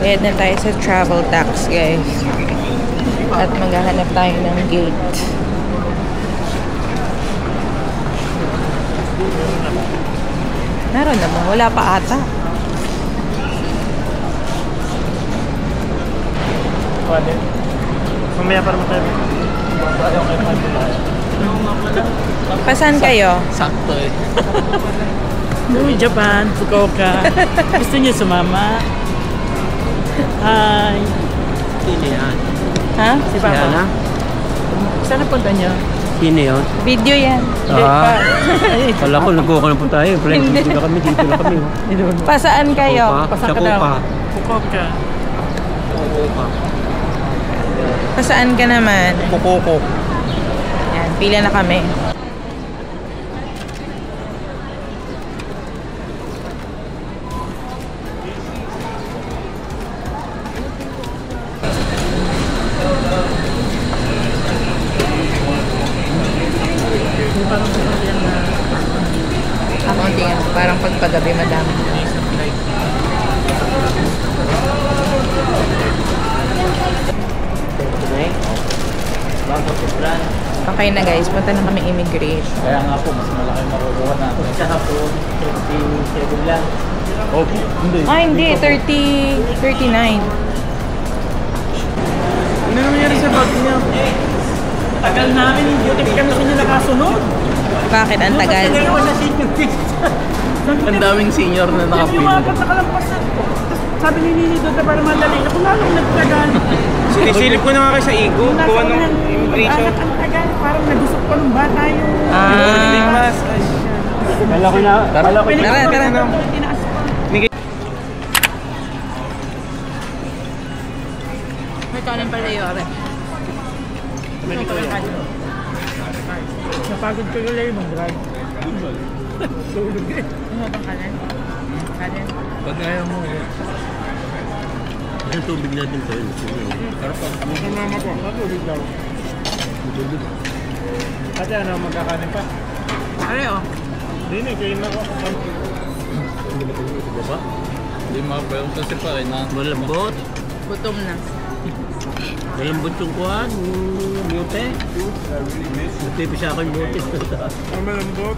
Bayad na tayo sa travel tax, guys. At maghahanap tayo ng gate. Naroon naman. Wala pa ata. Pwede. Mamaya para tayo. Pasan kayo? Sakto eh. Uy, Japan, Fukuoka. Gusto niyo sumama? Hi. Sino yan? Ha? Si Papa. Saan napunta niyo? Sino yun? Video yan. Wala ko, nagkuha na po tayo. Dito na kami, dito na kami. Pasaan kayo? Fukuoka. Fukuoka. Pasaan ka naman? Fukuoka. Yan, pila na kami. Parang pagpagabi madami. Okay na guys, punta na kami immigration. Kaya nga po, mas malaki makukuha na. Sa hapon, 37 lang. Okay. Hindi, 39. Ano nangyari sa bag niya? Tagal namin, hindi kami sa inyo nakasunod. Bakit? Ang tagal. Ang daming senior na nakapin. Yung mga nakalampasan ko. Sabi ni Nini doon na para madali. Ako lalong nagtagal. Sinisilip ko na nga kayo sa Igo. Kuha ng immigration. Ang tagal. Parang nagusok pa ng bata yung... Kala ko na. Tara. May kanin pala yung ore. Napagod ko yung layo mong drag. Tulog eh. Ano bang kanin? Kanin? Pag ayaw mo eh. Ang tubig natin to. Pero pag mama ko, natulog daw. Natulog. Ate ano, magkakanin pa? Are oh. Hindi na, kayo na ako. Hindi na kayo ito ba? Hindi makapayong kasi pa rin na. Malambot. Gutom na. Malambot yung kuhan. Bote. Bote pa siya ako yung bote. Ang malambot.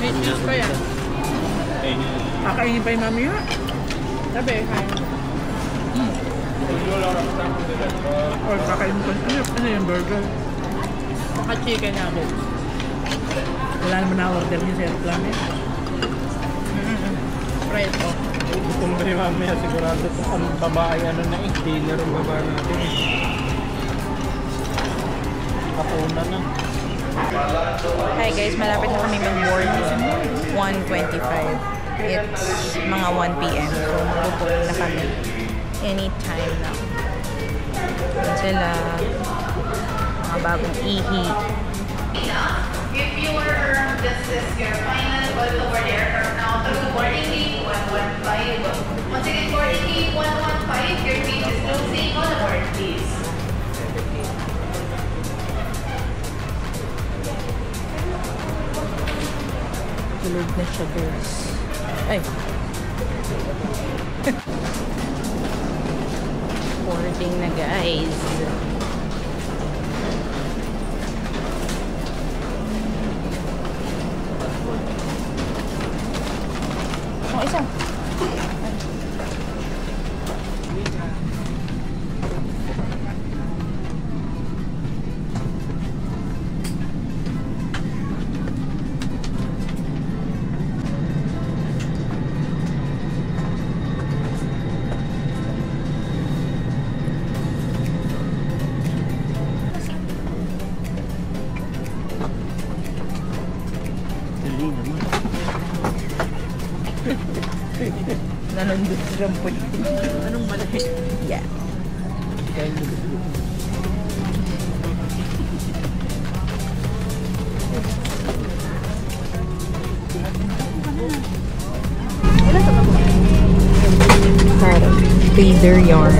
May cheese pa yan. Kakainin pa yung mami ha? Sabi, kain. O, kakainin pa. Ano yung burger? Baka chicken natin. Wala naman na-order niya sa airplane eh. Preto. Gusto mo rin mamaya sigurado kung ang babae ano na eh. Dinner ang babae natin eh. Kapuna na. Hi guys, malapit na kami mag-board. 1:25. It's mga 1 PM. So, mag-board na kami. Anytime na. Yan sila. Mga bagong ihi. If you are around this is your final call to board aircraft now through boarding gate 115. Once again, boarding gate 115, your gate is closing. All aboard, please. Tulog na siya guys. Ay! Boarding na guys. Oh, isa. ano doon sa shampoo. Anong malaki? Yeah. Parang feather yarn.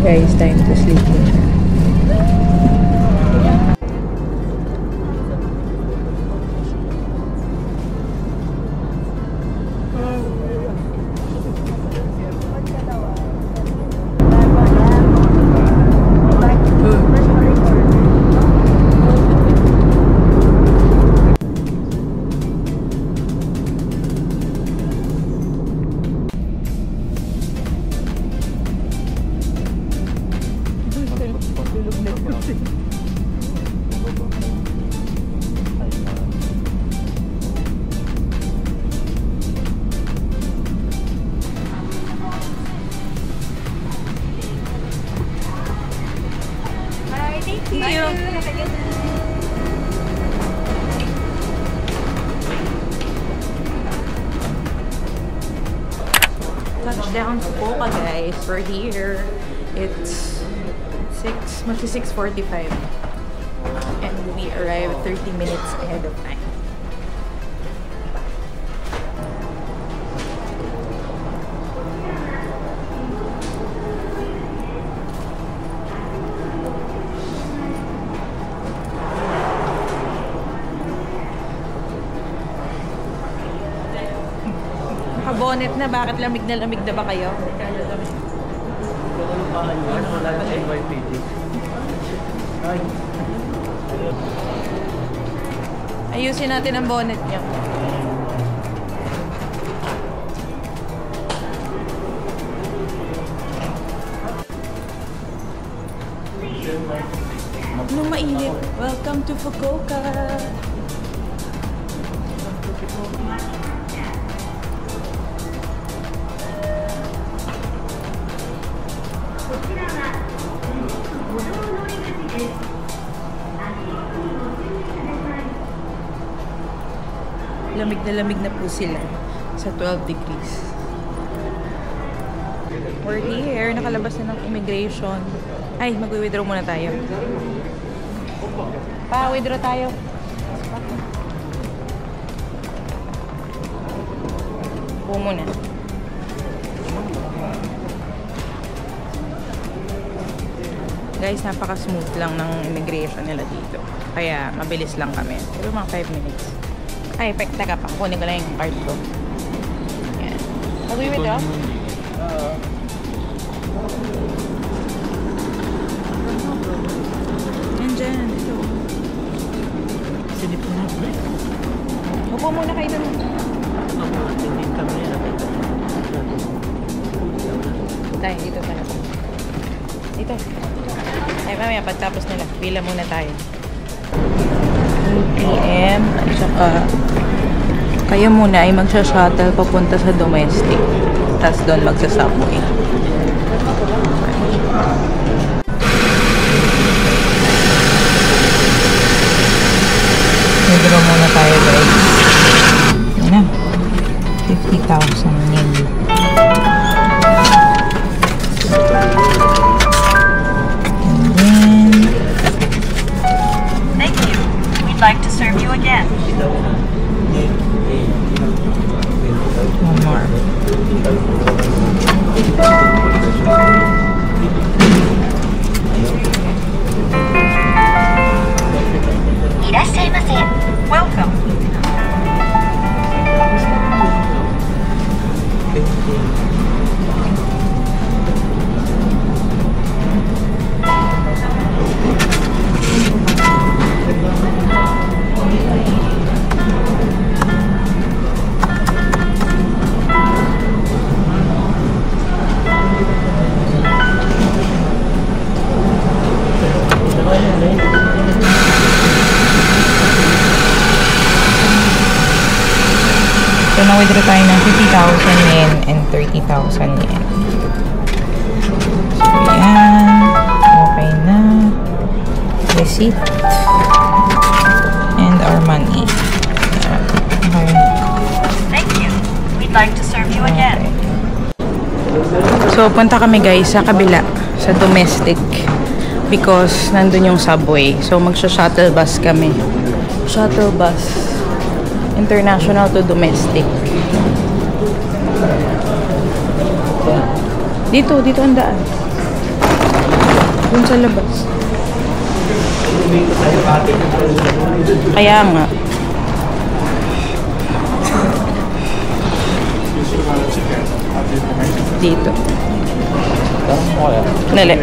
Guys, time to sleep. Touchdown Fukuoka, guys. We're here. It's 6:45 and we arrived 30 minutes ahead of time. Naka-bonnet na, bakit lamig na ba kayo? Wala na NYPD. Ayusin natin ang bonnet niyo. Nung mainit, welcome to Fukuoka. Lamig na po sila sa 12 degrees. We're here. Nakalabas na ng immigration. Ay, mag-withdraw muna tayo. Pa-withdraw tayo. Po muna. Guys, napaka-smooth lang ng immigration nila dito. Kaya, mabilis lang kami. Pero mga 5 minutes. Ay, taga pa. Kunin ko lang yung card ko. Yan. Mag-withdraw? Nandyan. Ito. Silip na ako. Upo muna kayo doon. Hindi kami Tayo, dito tayo. Dito. Ay, mamaya, pagtapos nila. Pila muna tayo. 8 PM at saka kayo muna ay magsha-shuttle papunta sa domestic, tapos doon magsa-subway. Withdraw muna tayo, guys. Yan na, 50,000 yen. Like to serve you again. One more. Irashaimase. Welcome. So, na-withdraw tayo ng 50,000 yen and 30,000 yen. So, yan. Okay na. Receipt. So, punta kami guys sa kabila, sa domestic. Because nandun yung subway. So, magsha-shuttle bus kami. Shuttle bus. International to domestic. Dito ang daan. Dun sa labas. Kaya nga. Dito. Dali.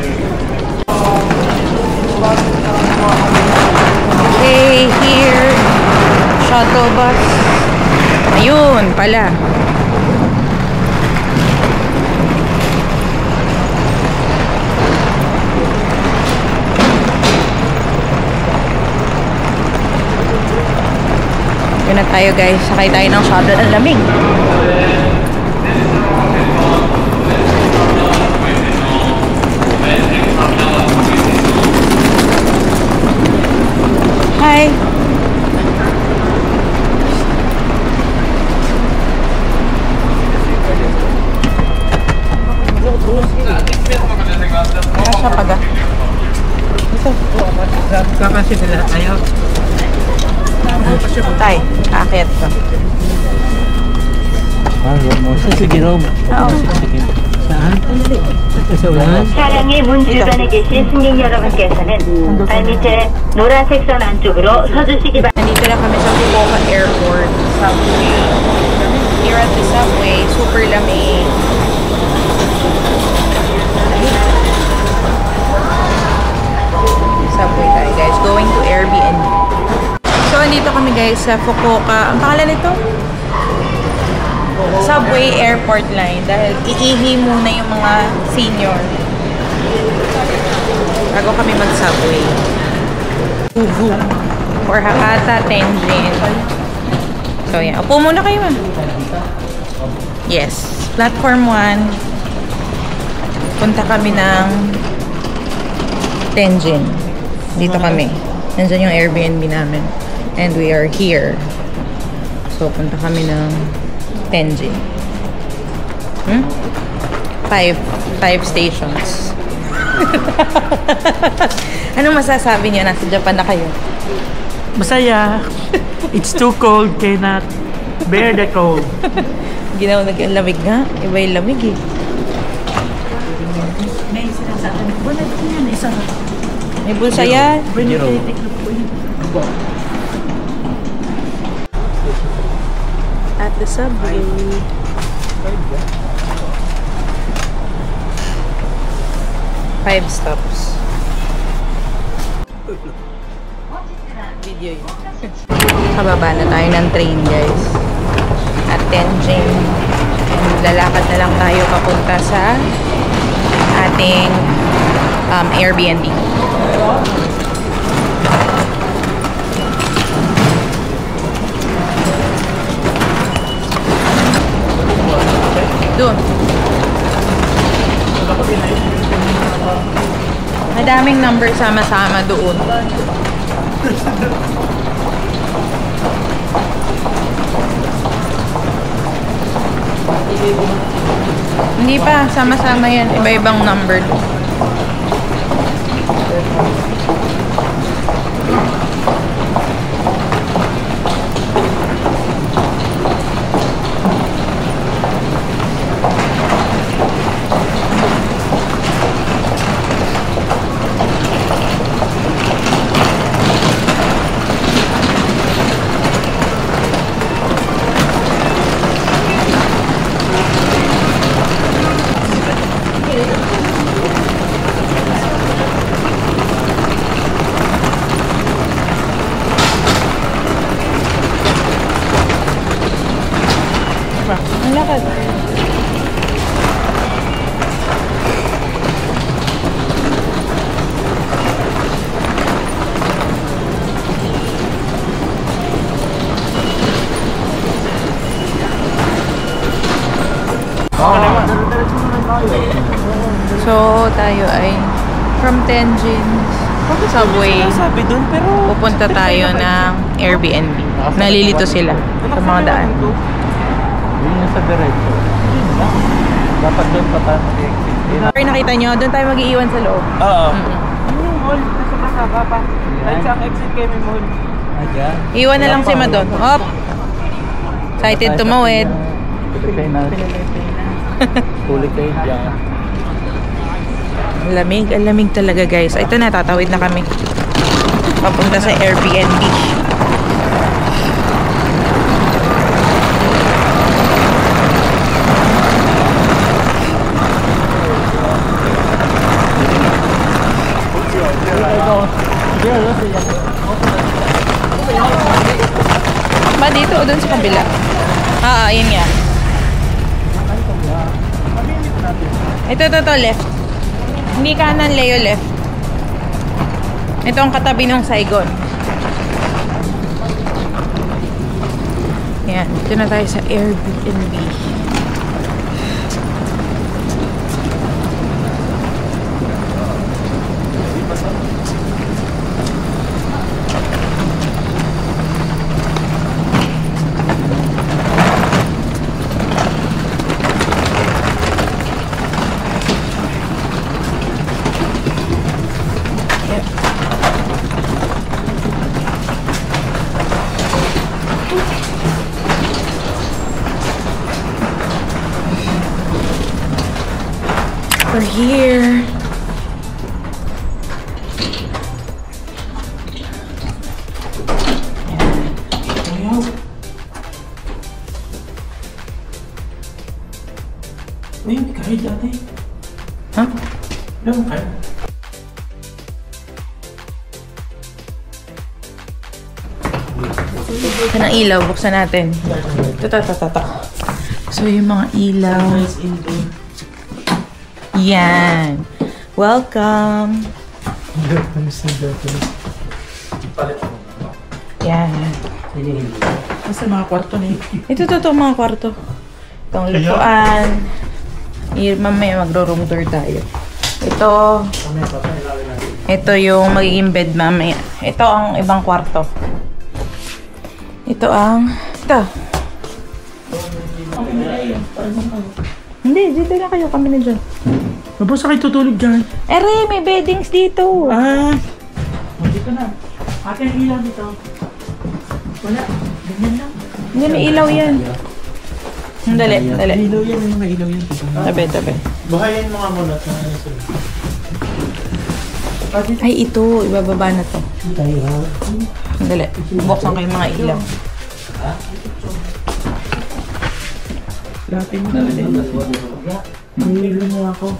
Okay, here. Shuttle bus. Ayun, pala. Yun na tayo guys. Sakay tayo ng shuttle. Ang lamig. Hi. Kasya paga. Ito. Kakasya nila. Ayaw. Tay, aakyat ko. Sige, Rob. Oo. Saan? Sa ulan? 차량의 문 주변에 계신 승객 여러분께서는 발밑에 노란색 선 안쪽으로 서주시기 바랍니다. Nandito na kami sa Fukuoka Airport. Subway. Here at the subway, super lamig. Subway tayo guys. Going to Airbnb. So, andito kami guys sa Fukuoka. Ang pangalan nito? Subway Airport Line. Dahil iihi muna yung mga senior. Bago kami mag-subway. For Hakata, Tenjin. So, yan. Upo muna kayo man. Yes. Platform 1. Punta kami ng Tenjin. Dito kami. Nandiyan yung Airbnb namin. And we are here. So, punta kami ng Tenjin. 5 stations. Anong masasabi niyo? Nasa Japan na kayo. Masaya. It's too cold. Cannot bear the cold. Ginawa nag-lamig nga. Iba yung lamig eh. May sinasabi. Wala ko yan. Isa. May bulsa yan. At the subway. Five stops. Video yun. Kababa na tayo ng train guys. At Tenjin. And lalakad na lang tayo papunta sa ating Airbnb. Doon. Madaming number sama-sama doon. Hindi pa, sama-sama yan. Iba-ibang number doon. Ang lakad. So, tayo ay from Tenjin subway. Sabi dun, pero... Pupunta tayo ng Airbnb. Nalilito sila sa mga daan. Yun yung sa diretso. Dapat doon pa tayo mag-exit. Or nakita nyo, doon tayo mag-iiwan sa loob. Oo. Ano yung mall? Nasa Pasaba pa. Kahit sa exit kayo may mall. Ayan. Iwan na lang si Ma doon. Hop! Excited tumawid. Tuloy kayo na. Tuloy kayo dyan. Ang lamig talaga guys. Ito na, tatawid na kami. Papunta sa Airbnb. Ba dito o doon sa kabila? Yun nga. Ito, left. Hindi kanan, Leo, left. Ito ang katabi ng Saigon. Yan, dito na tayo sa Airbnb. We're here. Uy, may kahit dati. Huh? Alam mo kahit? Ito ng ilaw, buksan natin. So yung mga ilaw. Yan. Welcome. Yan. Nasa mga kwarto na Ito mga kwarto. Itong lupuan. Mamaya magro-room tour tayo. Ito yung magiging bed mamaya. Ito ang ibang kwarto. Ito. Hindi, dito na kayo. Kami na dyan. Mabos kayo tutulog dyan. Ere, may beddings dito. Dito na. Ate ang ilaw dito. Wala. Ganyan lang. Hindi, may ilaw yan. Dali. Ilaw yan. May mga ilaw yan. Tabi. Bahayin mo nga muna sa Ay, ito. Ibababa na to. Dali. Buksan kayo mga ilaw. Dati mo na rin. May mo ako.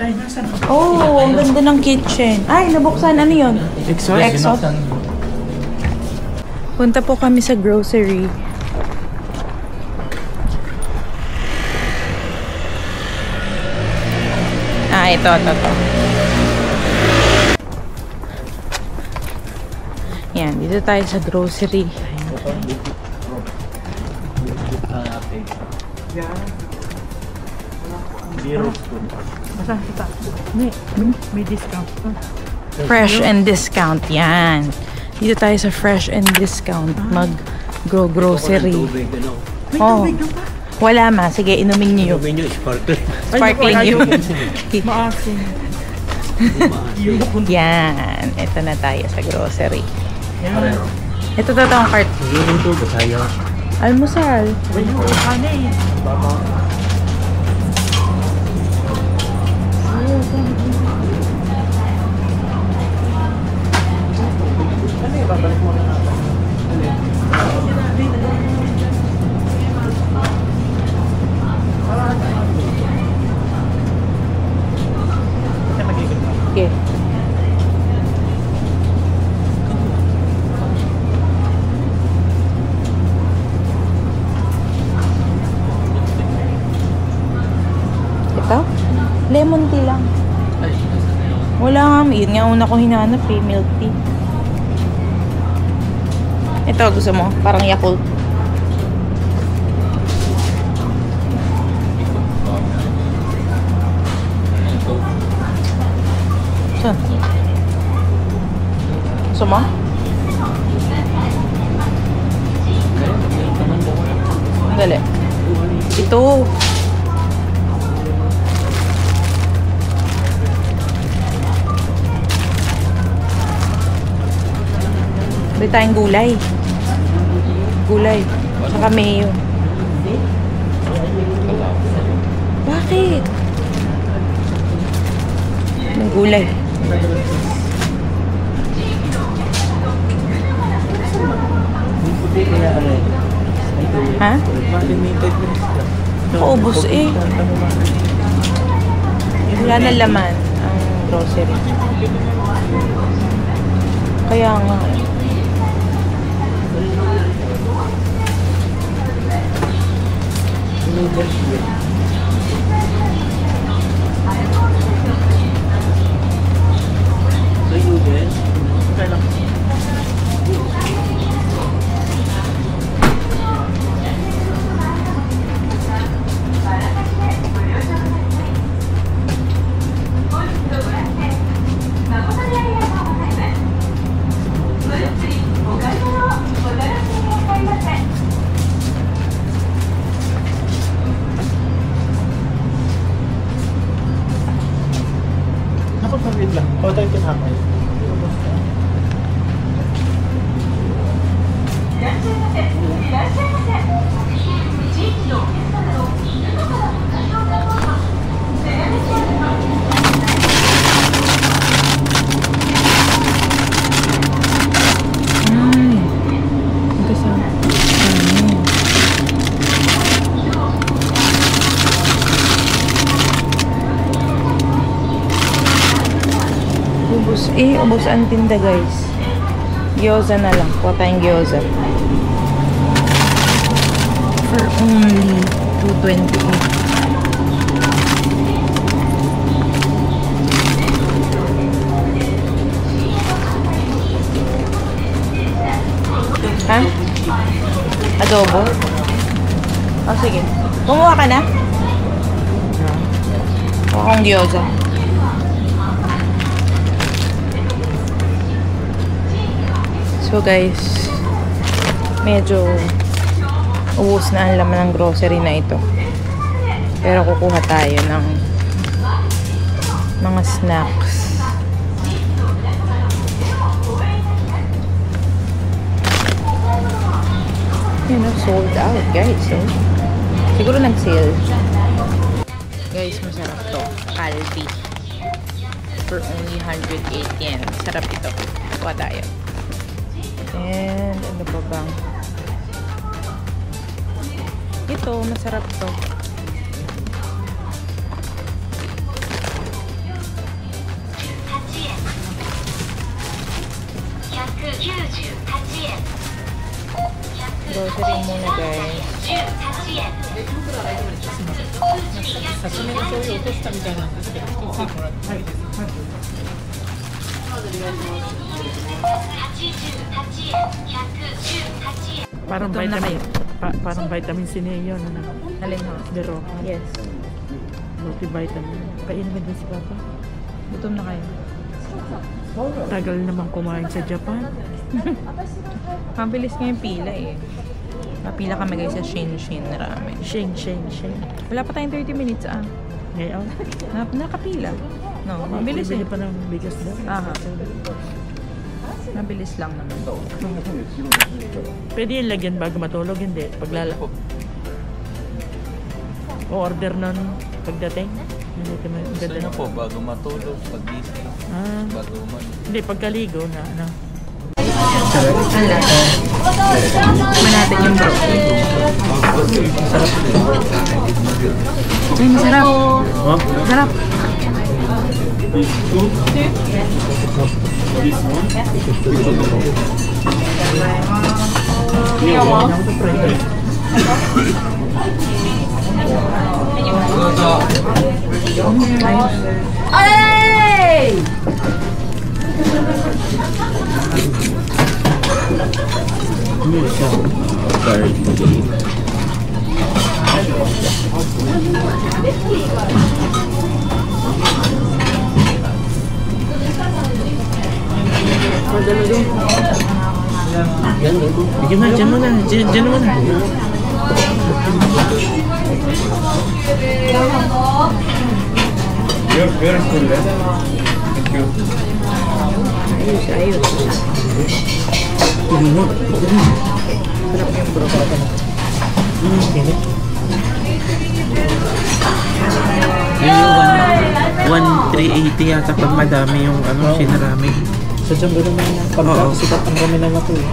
Ay, nasan ako? Oh, ang ganda ng kitchen. Ay, nabuksan. Ano yun? Exhaust. Punta po kami sa grocery. Ito. Yan, dito tayo sa grocery. May discount. Fresh and discount. Yan. Dito tayo sa fresh and discount. Mag-grocery. Oh. Wala ma. Sige, inumin niyo. Sparkling yun. Maasin. Yan. Ito na tayo sa grocery. Ito ang cart. Almusal. Okay. Ito? Lemon tea lang. Wala nga. Yun nga una ko hinanap eh. Milk tea. Ito, gusto mo? Parang Yakult. Saan? Gusto mo? Dali. Ito. Bili tayong gulay. Gulay. Saka mayo. Bakit? Ng gulay. Ha? Paubos eh. Wala na laman ang grocery. Kaya nga. Ubos ang tinda guys. Gyoza na lang. Kuha tayong gyoza. For only 228. Ha? Adobo? Oh, sige. Kumuha ka na? Kuha kong gyoza. So guys, medyo ubos na ang laman ng grocery na ito. Pero kukuha tayo ng mga snacks. You know, sold out guys. So, siguro nag-sale. Guys, masarap to. Calbee. For only 108 yen. Sarap ito. Kuha tayo. And ano pa bang? Ito, masarap to. Grocery muna guys. Parang vitamin, parang vitamin C na yun. Ano? Alin ho? Pero, Yes. multivitamin. Kainin mo din si Papa. Gutom na kayo. Tagal naman kumain sa Japan. Mabilis nga yung pila eh. Mapila kami guys sa Shin Ramen. Sheng. Wala pa tayong 30 minutes ah. Ngayon, Nakapila. No, mabilis eh. bibili pa ng bigas daw. Aha. Mabilis lang naman. Pwede yung lagyan bago matulog, hindi. Paglalako. O order nun pagdating. Hindi ka Gusto maganda nyo po, bago matulog, pag-gising, bago man. Hindi, pagkaligo na ano. Tikman natin yung broccoli. Ay, masarap. Masarap. Ay! Bigyan mo, dyan mo na. Where is full left? Thank you. Ayos, ayos. Sarap yung bro. Yung 1,380 yata pag madami yung sinarami. Sadyang gano'n na yung pagkakasikat ang kami na ito eh.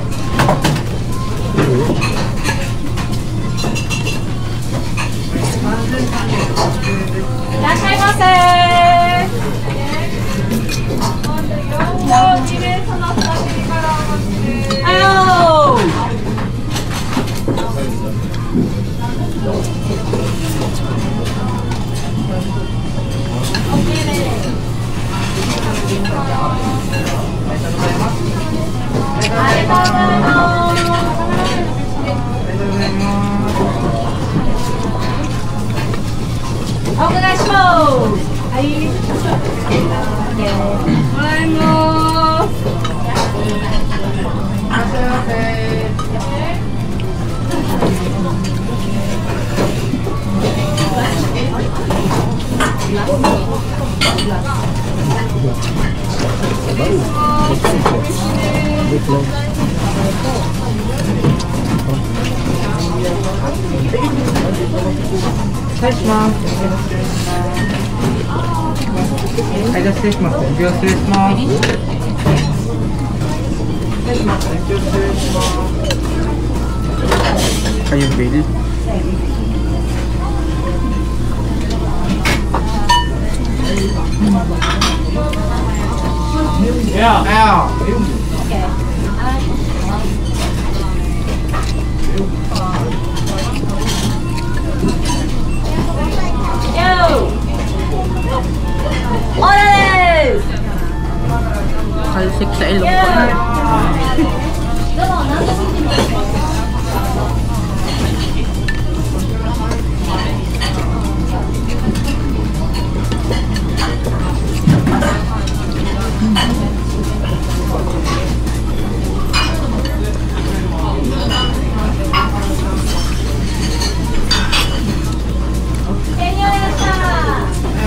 Thanks, Mom. I just finished my phone. Just finished my. Kayong bill. Yeah. Ow. Kalsik sa ilong ko.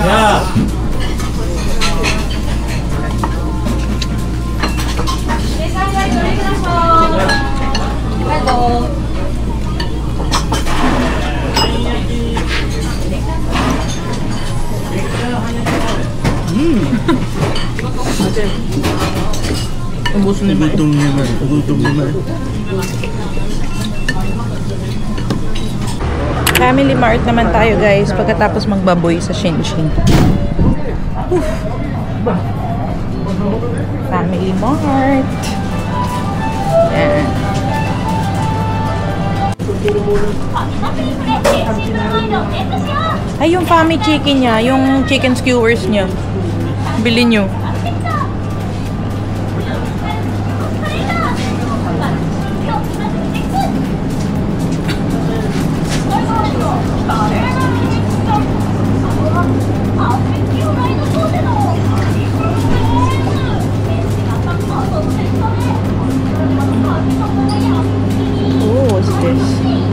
Yeah. Ubus na naman. Gutom naman. Gutom naman. Family Mart naman tayo guys pagkatapos magbaboy sa Shinshin. Family Mart. Yan. Ay, yung family chicken niya, yung chicken skewers niya. Bili nyo.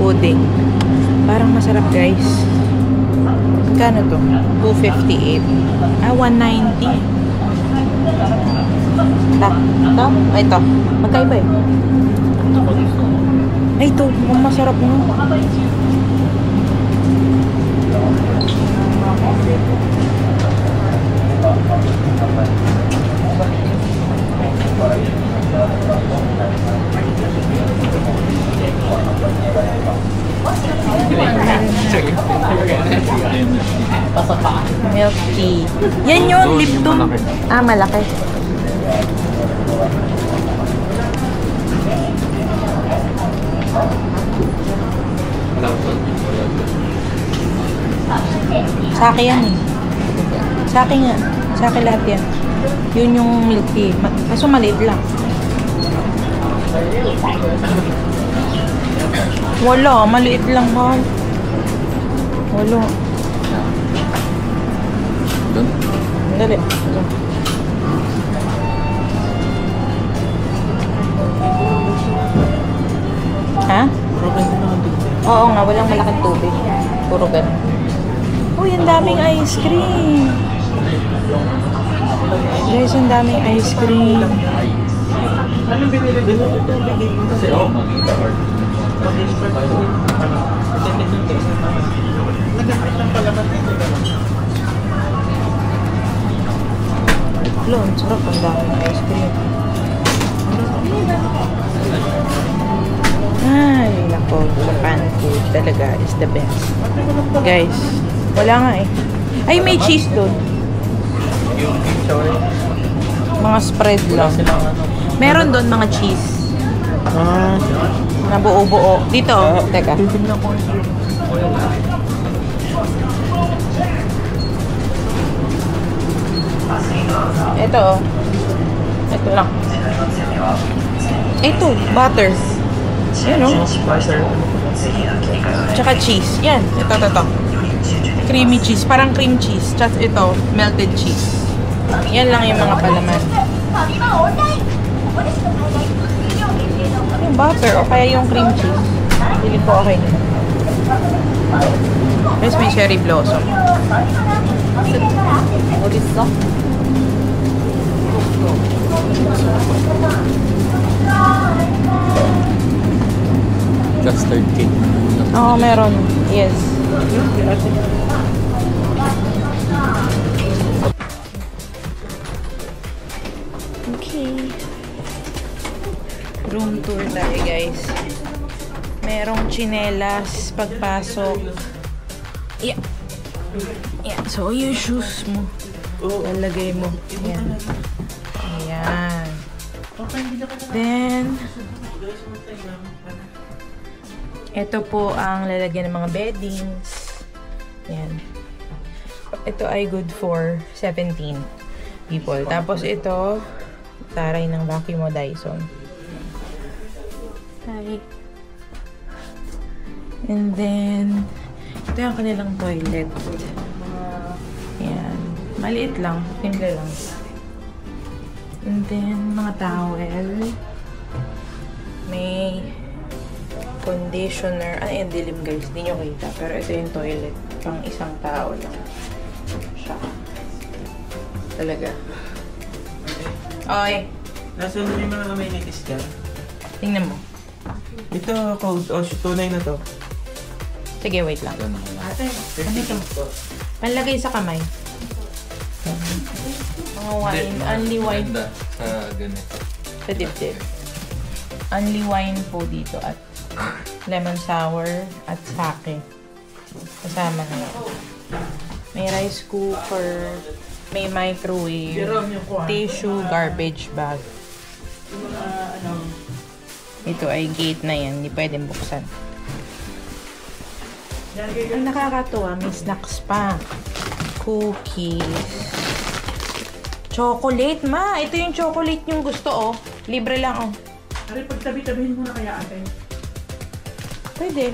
Pudding. Parang masarap guys. Magkano to? 258. Ah, 190. Ito? Ay, ito. Magkaiba eh. Ay, ito. Mukhang masarap mo. Milk tea. Yan yun, Lipton. Ah, malaki. Sa akin yan eh. Sa akin nga. Sa akin lahat yan. Yun yung milk tea. Kaso maliit lang. Wala, maliit lang ha. Wala. Doon? Dali. Ha? Oo nga, walang malaking Puro ganun. Uy, ang daming ice cream. Guys, ang daming ice cream. Anong binili din? Ito, bigay mo. Kasi, nag-apply ng palaman dito. Ang sarap, ang daming ice cream. Ay, nako, Japan food talaga is the best. Guys, wala nga eh. Ay, may cheese doon. Mga spread lang. Meron doon mga cheese. Na buo-buo. Dito, teka. Ito, oh. Ito lang. Ito, butter. Yan, oh. Tsaka cheese. Yan, ito. Creamy cheese. Parang cream cheese. Tsaka ito, melted cheese. Yan lang yung mga palaman. Yung butter o kaya yung cream cheese. Pili ko okay na. Tapos may cherry blossom. Custard cake. Oo, meron. Yes. Okay. Room tour tayo, guys. Merong tsinelas pagpasok. Yeah. So, yung shoes mo. Lalagay mo. Ayan. Ayan. Then, ito po ang lalagyan ng mga beddings. Ayan. Ito ay good for 17 people. Tapos ito, taray ng vacuum mo, Dyson. Hi. And then, ito yung kanilang toilet. Ayan. Maliit lang. Simple lang. And then, mga towel. May conditioner. Ay, ang dilim guys. Hindi nyo kita. Pero ito yung toilet. Pang isang tao lang. Siya. Talaga. Okay. Nasa may mga amenities ka? Tingnan mo. Ito, code. Tunay na to. Sige, wait lang. Ate, Ano ito? Panlagay sa kamay. Mga wine. Only wine. Sa ganito. Sa dibdib. Only wine po dito at lemon sour at sake. Kasama na yun. May rice cooker, may microwave, tissue, garbage bag. Ito ay gate na yan, hindi pwedeng buksan. Ang nakakatuwa, may snacks pa. Cookies. Chocolate, ma! Ito yung chocolate yung gusto, oh. Libre lang, oh. Ari, pagtabi-tabihin mo na kaya ate. Pwede.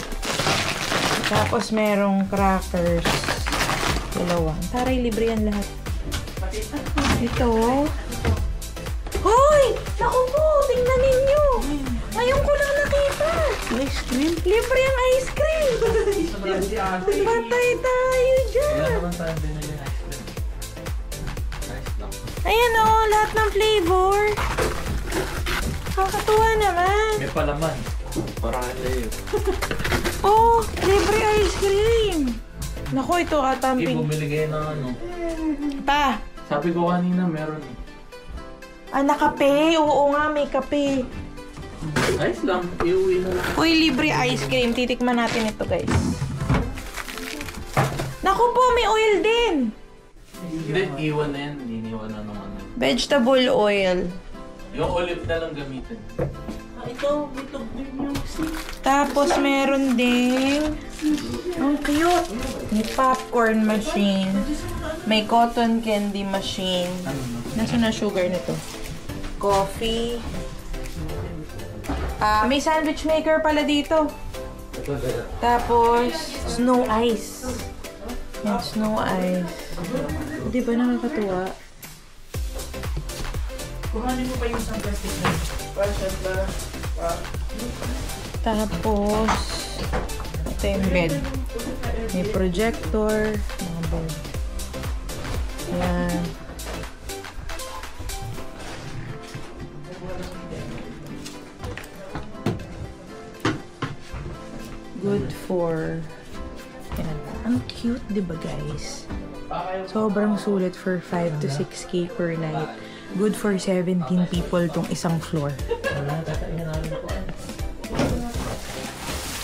Tapos merong crackers. Dalawa. Taray, libre yan lahat. Ito. Hoy! Naku po! Tingnan ninyo! Ngayon ko lang nakita! Ice cream? Libre ang ice cream! Patay tayo dyan! Wala naman tayo binili ng ice cream. Nice lang. Ayan o! Lahat ng flavor! Kakatuwa naman! May palaman. Parang sa'yo. Oh! Libre ice cream! Naku, ito Hindi, katamping. bumili kayo ng ano. Pa! Sabi ko kanina meron eh. Ah, na kape! Oo nga, may kape. Ayos lang, iuwi na lang. Uy, libre ice cream. Titikman natin ito, guys. Naku po, may oil din. Hindi, iwan na yan. Iniwan na naman. Vegetable oil. Yung olive na lang gamitin. Ito, ito yung stick. Tapos meron ding... Ang cute. May popcorn machine. May cotton candy machine. Nasaan na sugar nito? Coffee. May sandwich maker pala dito. Tapos, snow ice. Yan, snow ice. Di ba nakakatuwa? Kuhanin mo pa yung isang plastic na. Passion ba? Tapos, ito yung bed. May projector. Mga board. Yan. Good for... Yan. Ang cute, diba guys? Sobrang sulit for 5 to 6K per night. Good for 17 people tong isang floor.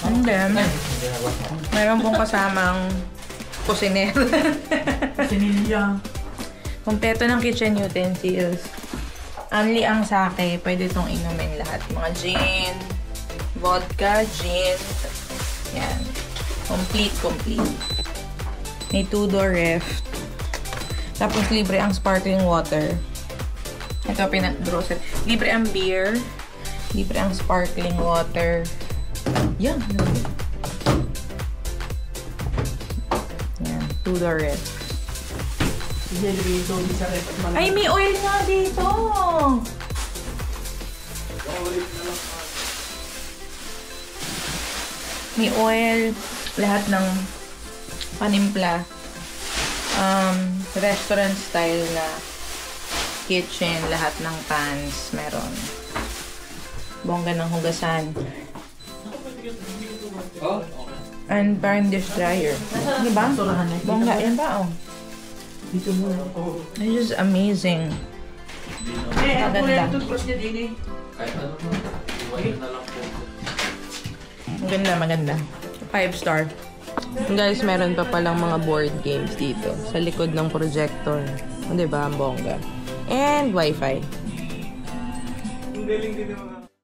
And then, meron pong kasamang kusinero. Sinilya. Kompleto ng kitchen utensils. Only ang sake, pwede itong inumin lahat. Mga gin, vodka, gin. Yan. Complete. May 2-door ref. Tapos libre ang sparkling water. Ito, pinag-grocery. Libre ang beer. Libre ang sparkling water. Yan. Yan. 2-door ref. Ay, may oil nga dito! May oil. Lahat ng panimpla. Restaurant style na kitchen. Lahat ng pans. Meron. Bongga ng hugasan. And parang dish dryer. Diba? Bongga. Yan ba? Oh. Dito muna ako. This is amazing. Maganda. Maganda. 5 star. Guys, meron pa palang mga board games dito. Sa likod ng projector. Diba? Ang bongga. And wifi. Ang galing din yung mga...